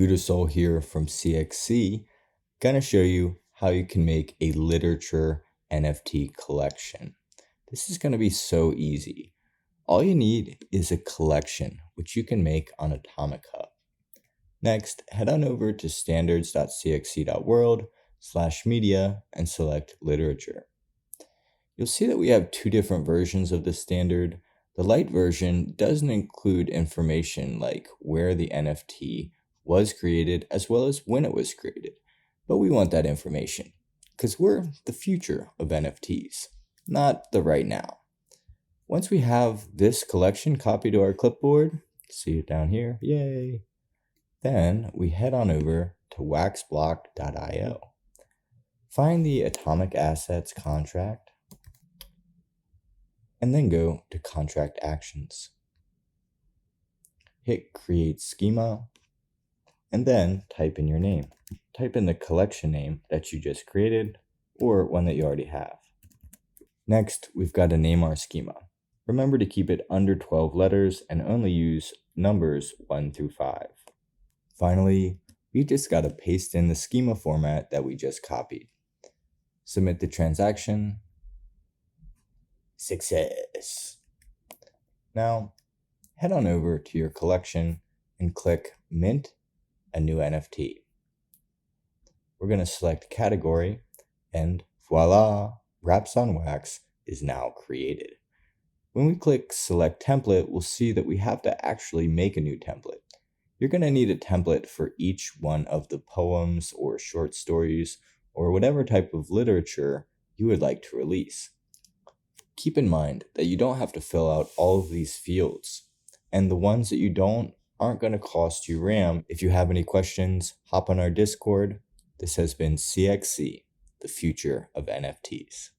Gudasol here from CXC, gonna show you how you can make a literature NFT collection. This is gonna be so easy. All you need is a collection, which you can make on Atomic Hub. Next, head on over to standards.cxc.world/media and select literature. You'll see that we have two different versions of the standard. The light version doesn't include information like where the NFT was created as well as when it was created. But we want that information because we're the future of NFTs, not the right now. Once we have this collection copied to our clipboard, see it down here, yay, then we head on over to waxblock.io. Find the Atomic Assets contract, and then go to Contract Actions. Hit Create Schema, and then type in your name. Type in the collection name that you just created, or one that you already have. Next, we've got to name our schema. Remember to keep it under 12 letters and only use numbers 1 through 5. Finally, we just got to paste in the schema format that we just copied. Submit the transaction. Success. Now, head on over to your collection and click Mint a new NFT. We're going to select category, and voila, Wraps on Wax is now created. When we click select template, we'll see that we have to actually make a new template. You're going to need a template for each one of the poems or short stories or whatever type of literature you would like to release. Keep in mind that you don't have to fill out all of these fields, and the ones that you don't aren't going to cost you RAM. If you have any questions, hop on our Discord. This has been CXC, the future of NFTs.